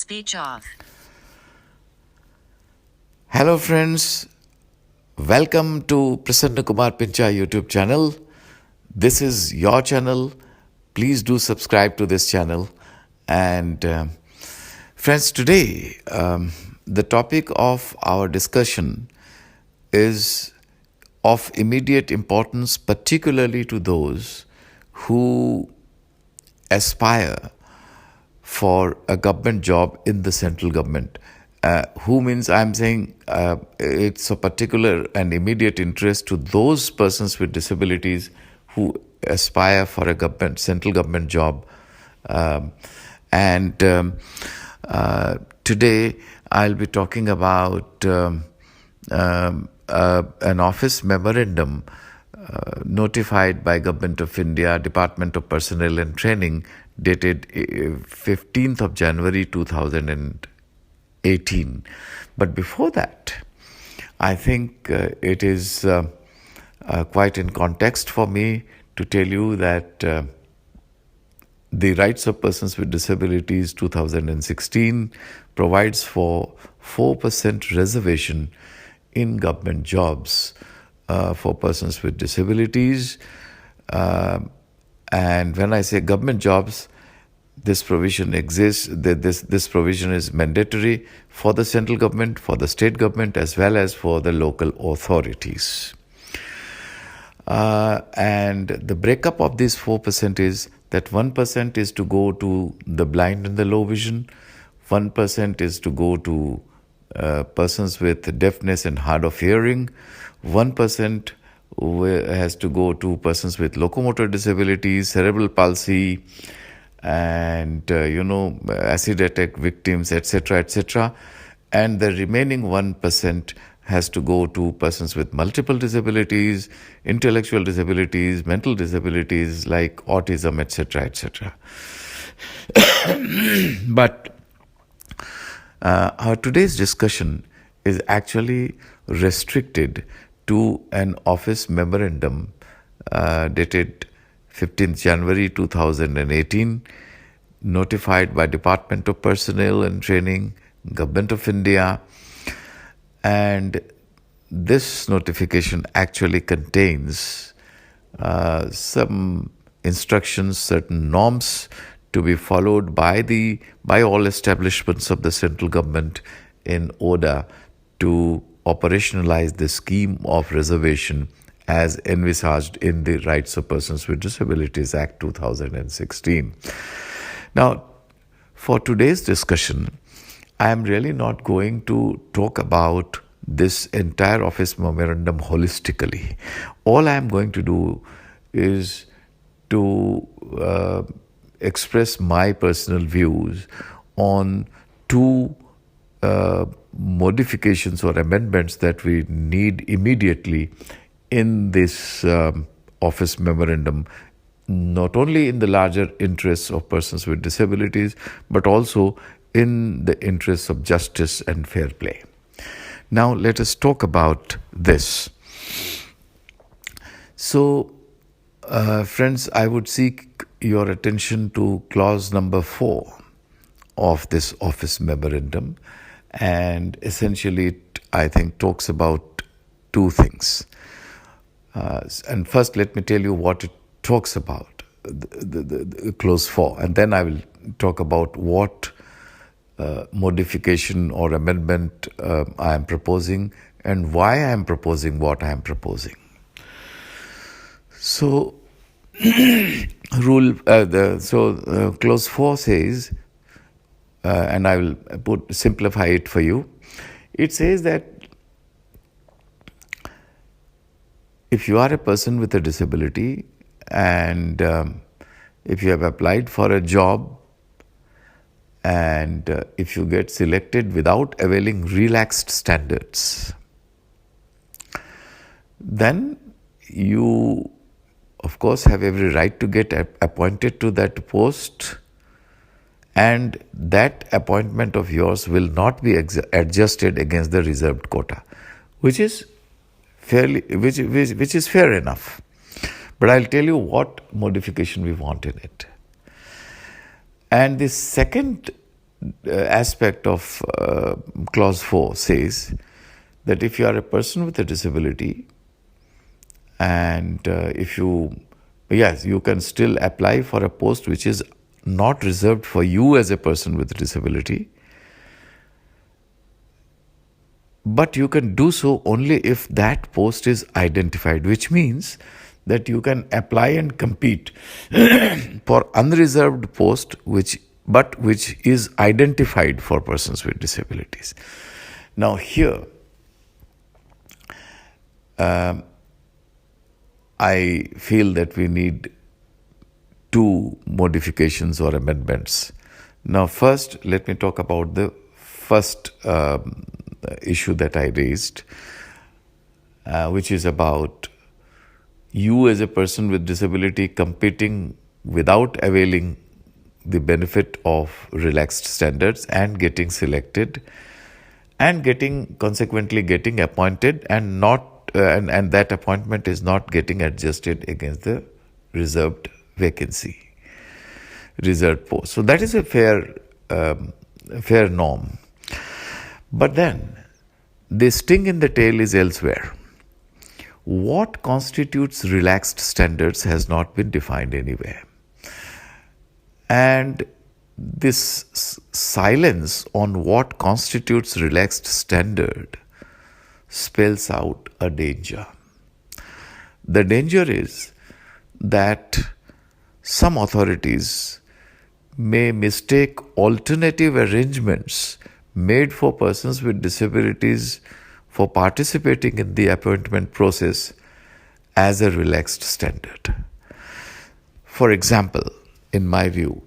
Speech off. Hello friends, welcome to Prasanna Kumar Pincha YouTube channel. This is your channel. Please do subscribe to this channel. And friends, today the topic of our discussion is of immediate importance, particularly to those who aspire for a government job in the central government. Who means I'm saying it's a particular and immediate interest to those persons with disabilities who aspire for a central government job. Today I'll be talking about an office memorandum notified by Government of India, Department of Personnel and Training, dated 15th of January 2018. But before that, I think it is quite in context for me to tell you that the Rights of Persons with Disabilities 2016 provides for 4% reservation in government jobs for persons with disabilities. And when I say government jobs, this provision exists. This provision is mandatory for the central government, for the state government, as well as for the local authorities. And the breakup of this 4% is that 1% is to go to the blind and the low vision, 1% is to go to persons with deafness and hard of hearing, 1% has to go to persons with locomotor disabilities, cerebral palsy, and acid attack victims, etc., and the remaining 1% has to go to persons with multiple disabilities, intellectual disabilities, mental disabilities like autism, etc. But our today's discussion is actually restricted to an office memorandum dated 15th January 2018, notified by Department of Personnel and Training, Government of India. And this notification actually contains some instructions, certain norms to be followed by all establishments of the central government in order to operationalize the scheme of reservation as envisaged in the Rights of Persons with Disabilities Act 2016. Now, for today's discussion, I am really not going to talk about this entire office memorandum holistically. All I am going to do is to express my personal views on two modifications or amendments that we need immediately in this office memorandum, not only in the larger interests of persons with disabilities, but also in the interests of justice and fair play. Now, let us talk about this. So, friends, I would seek your attention to clause number 4 of this office memorandum. And essentially, it, I think, talks about two things. And first, let me tell you what it talks about, the clause 4. And then I will talk about what modification or amendment I am proposing and why I am proposing what I am proposing. So, clause 4 says, and I will simplify it for you. It says that if you are a person with a disability and if you have applied for a job and if you get selected without availing relaxed standards, then you, of course, have every right to get appointed to that post, and that appointment of yours will not be adjusted against the reserved quota, which is which is fair enough. But I'll tell you what modification we want in it. And the second aspect of clause 4 says that if you are a person with a disability and you can still apply for a post which is not reserved for you as a person with a disability, but you can do so only if that post is identified, which means that you can apply and compete for unreserved post which is identified for persons with disabilities. Now here, I feel that we need two modifications or amendments. Now first, let me talk about the first issue that I raised, which is about you as a person with disability competing without availing the benefit of relaxed standards and getting selected and consequently getting appointed and that appointment is not getting adjusted against the reserved post. So that is a fair norm. But then the sting in the tail is elsewhere. What constitutes relaxed standards has not been defined anywhere. And this silence on what constitutes relaxed standard spells out a danger. The danger is that some authorities may mistake alternative arrangements made for persons with disabilities for participating in the appointment process as a relaxed standard. For example, in my view,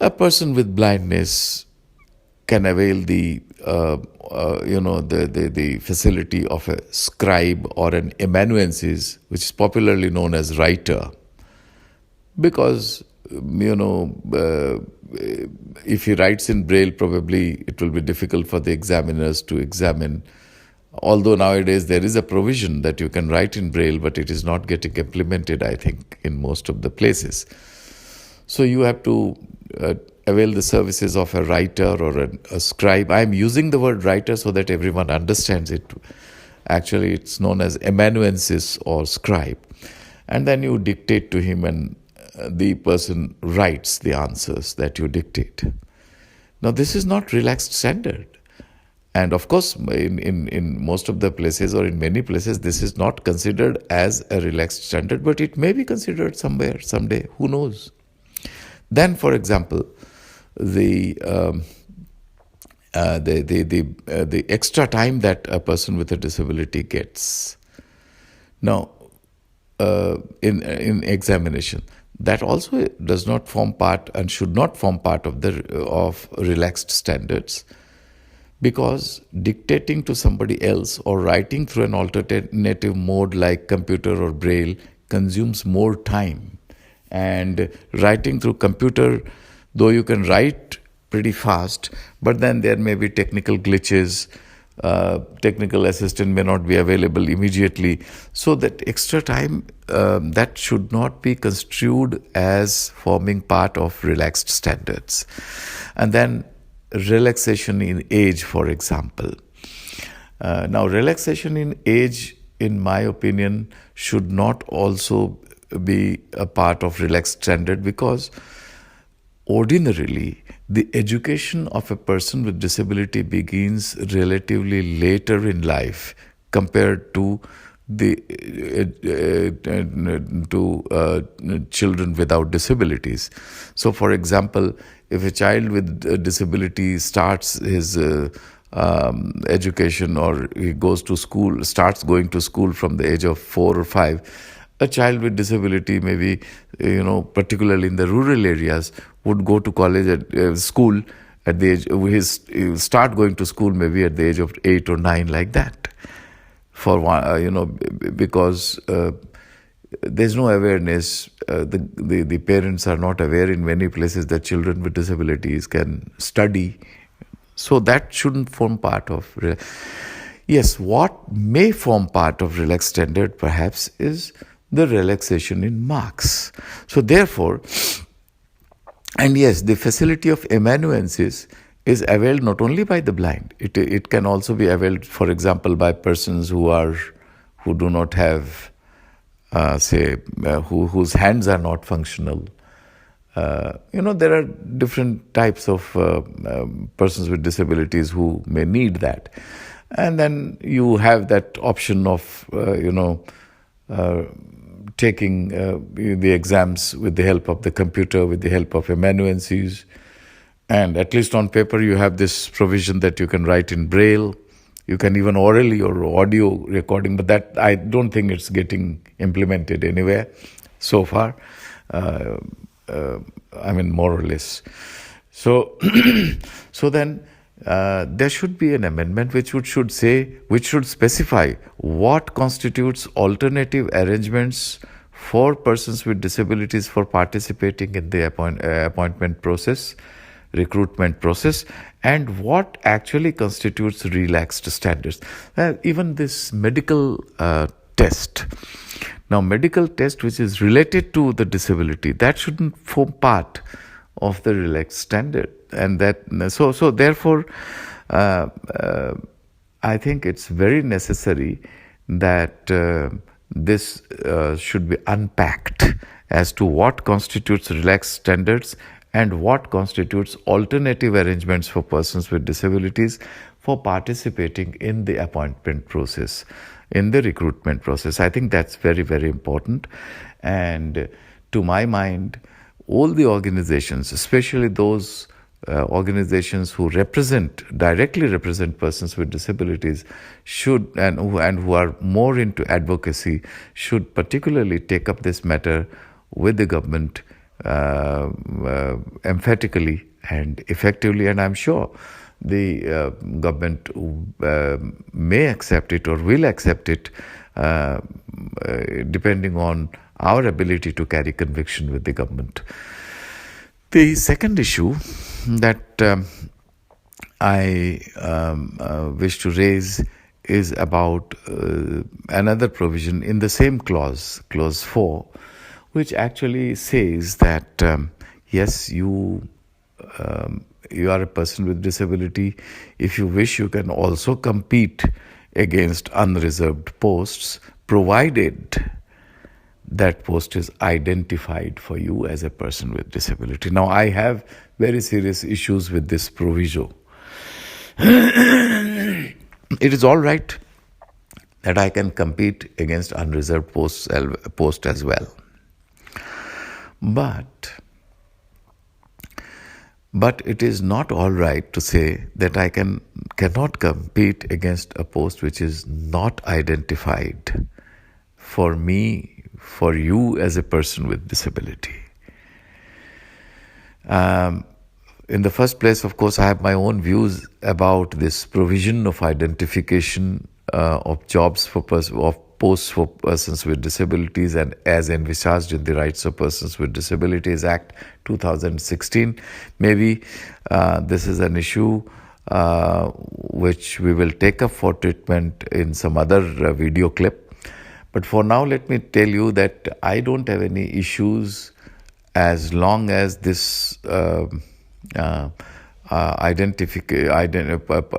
a person with blindness can avail the facility of a scribe or an amanuensis, which is popularly known as writer, because if he writes in Braille, probably it will be difficult for the examiners to examine. Although nowadays there is a provision that you can write in Braille, but it is not getting implemented, I think, in most of the places. So you have to avail the services of a writer or a scribe. I am using the word writer so that everyone understands it. Actually, it's known as amanuensis or scribe. And then you dictate to him and the person writes the answers that you dictate. Now, this is not relaxed standard. And of course, in most of the places or in many places, this is not considered as a relaxed standard, but it may be considered somewhere, someday, who knows. Then, for example, the extra time that a person with a disability gets. Now, in examination, that also does not form part and should not form part of relaxed standards, because dictating to somebody else or writing through an alternative mode like computer or Braille consumes more time. And writing through computer, though you can write pretty fast, but then there may be technical glitches, technical assistant may not be available immediately. So that extra time, that should not be construed as forming part of relaxed standards. And then relaxation in age, for example. Now, relaxation in age, in my opinion, should not also be a part of relaxed standard, because ordinarily the education of a person with disability begins relatively later in life compared to children without disabilities. So, for example, if a child with a disability starts his education, or he starts going to school from the age of 4 or 5, a child with disability, maybe, particularly in the rural areas, would go to college school at the age, he'll start going to school maybe at the age of 8 or 9, like that. Because there's no awareness. The parents are not aware in many places that children with disabilities can study. So that shouldn't form part of. Yes, what may form part of relaxed standard perhaps is the relaxation in marks. So therefore, And yes, the facility of amanuensis is availed not only by the blind. It can also be availed, for example, by persons who do not have, whose hands are not functional. There are different types of persons with disabilities who may need that. And then you have that option of, taking the exams with the help of the computer, with the help of amanuenses. And at least on paper, you have this provision that you can write in Braille. You can even orally or audio recording, but that I don't think it's getting implemented anywhere so far. More or less. So, so then there should be an amendment which should specify what constitutes alternative arrangements for persons with disabilities for participating in the appointment process, recruitment process, and what actually constitutes relaxed standards. Even this medical test. Now, medical test which is related to the disability, that shouldn't form part of the relaxed standard. And that so therefore, I think it's very necessary that this should be unpacked as to what constitutes relaxed standards and what constitutes alternative arrangements for persons with disabilities for participating in the appointment process, in the recruitment process. I think that's very, very important. And to my mind, all the organizations, especially those organizations who directly represent persons with disabilities, should and who are more into advocacy, should particularly take up this matter with the government emphatically and effectively. And I'm sure the government may accept it or will accept it, depending on our ability to carry conviction with the government. The second issue that I wish to raise is about another provision in the same clause 4, which actually says that yes, you are a person with disability. If you wish, you can also compete against unreserved posts, provided that post is identified for you as a person with disability. Now, I have very serious issues with this proviso. It is all right that I can compete against unreserved post as well. But it is not all right to say that I cannot compete against a post which is not identified for me, for you as a person with disability. In the first place, of course, I have my own views about this provision of identification of jobs of posts for persons with disabilities, and as envisaged in the Rights of Persons with Disabilities Act 2016. Maybe this is an issue which we will take up for treatment in some other video clip. But for now, let me tell you that I don't have any issues as long as this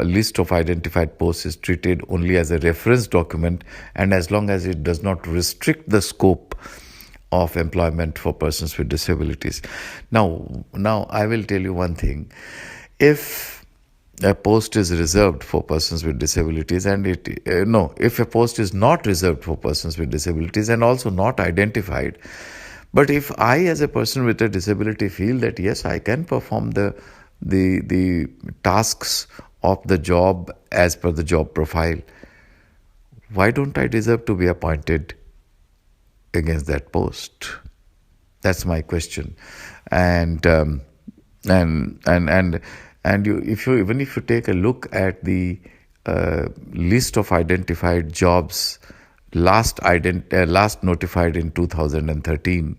list of identified posts is treated only as a reference document, and as long as it does not restrict the scope of employment for persons with disabilities. Now I will tell you one thing. If a post is reserved for persons with disabilities, and if a post is not reserved for persons with disabilities and also not identified, but if I, as a person with a disability, feel that yes, I can perform the tasks of the job as per the job profile, why don't I deserve to be appointed against that post? That's my question. And if you take a look at the list of identified jobs last notified in 2013,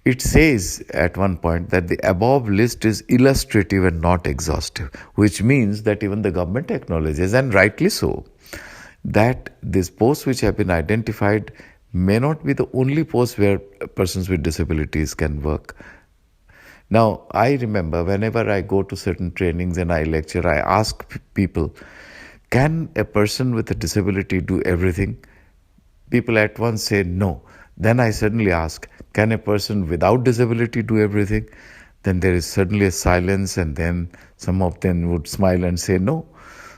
it says at one point that the above list is illustrative and not exhaustive, which means that even the government acknowledges, and rightly so, that these posts which have been identified may not be the only posts where persons with disabilities can work. Now, I remember whenever I go to certain trainings and I lecture, I ask people, can a person with a disability do everything? People at once say no. Then I suddenly ask, can a person without disability do everything? Then there is suddenly a silence, and then some of them would smile and say no.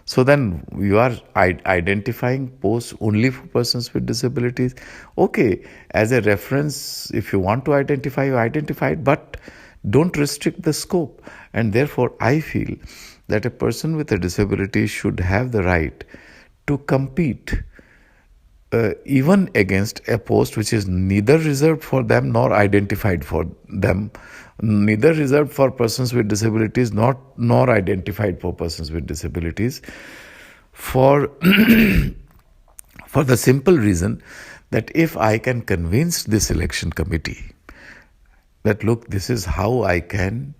So then you are identifying posts only for persons with disabilities. Okay, as a reference, if you want to identify, you identify it, but don't restrict the scope. And therefore, I feel that a person with a disability should have the right to compete even against a post which is neither reserved for them nor identified for them, neither reserved for persons with disabilities nor identified for persons with disabilities, for for the simple reason that if I can convince the selection committee that look, this is how I can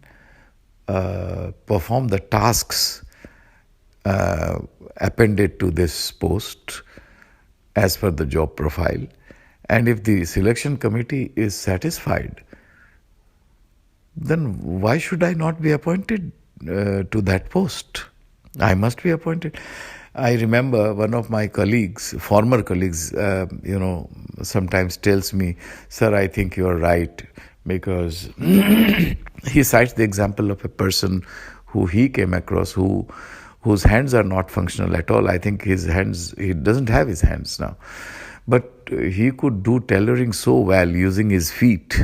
perform the tasks appended to this post as per the job profile, and if the selection committee is satisfied, then why should I not be appointed to that post? I must be appointed. I remember one of my colleagues, former colleagues, sometimes tells me, "Sir, I think you are right," because he cites the example of a person who he came across whose hands are not functional at all. I think he doesn't have his hands now. But he could do tailoring so well using his feet.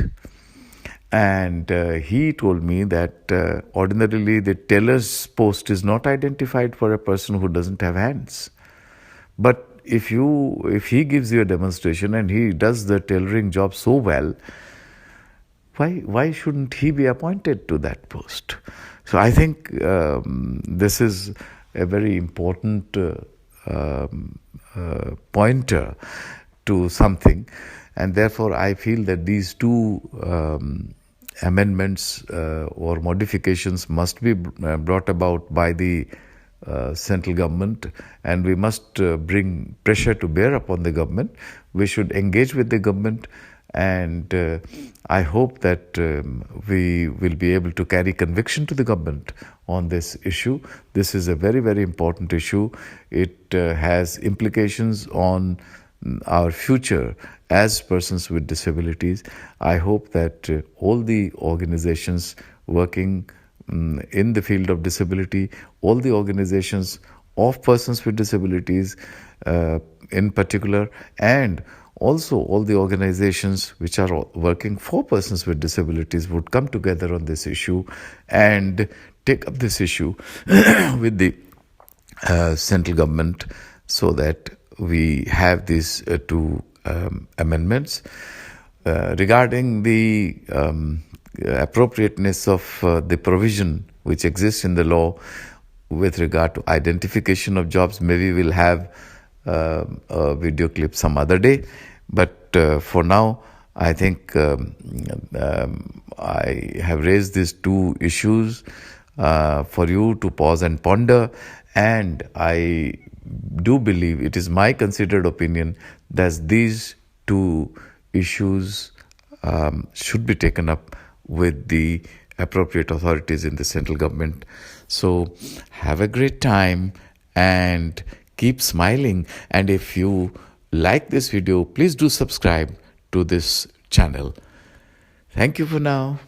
And he told me that ordinarily the tailor's post is not identified for a person who doesn't have hands. But if he gives you a demonstration and he does the tailoring job so well, why shouldn't he be appointed to that post? So I think this is a very important pointer to something, and therefore I feel that these two amendments or modifications must be brought about by the central government, and we must bring pressure to bear upon the government. We should engage with the government, and I hope that we will be able to carry conviction to the government on this issue. This is a very, very important issue. It has implications on our future as persons with disabilities. I hope that all the organizations working in the field of disability, all the organizations of persons with disabilities in particular, and also all the organizations which are working for persons with disabilities would come together on this issue and take up this issue with the central government, so that we have these two amendments. Regarding the appropriateness of the provision which exists in the law with regard to identification of jobs, maybe we'll have a video clip some other day. But for now, I think I have raised these two issues for you to pause and ponder, and I do believe, it is my considered opinion, that these two issues should be taken up with the appropriate authorities in the central government. So have a great time and keep smiling. And if you like this video, please do subscribe to this channel. Thank you for now.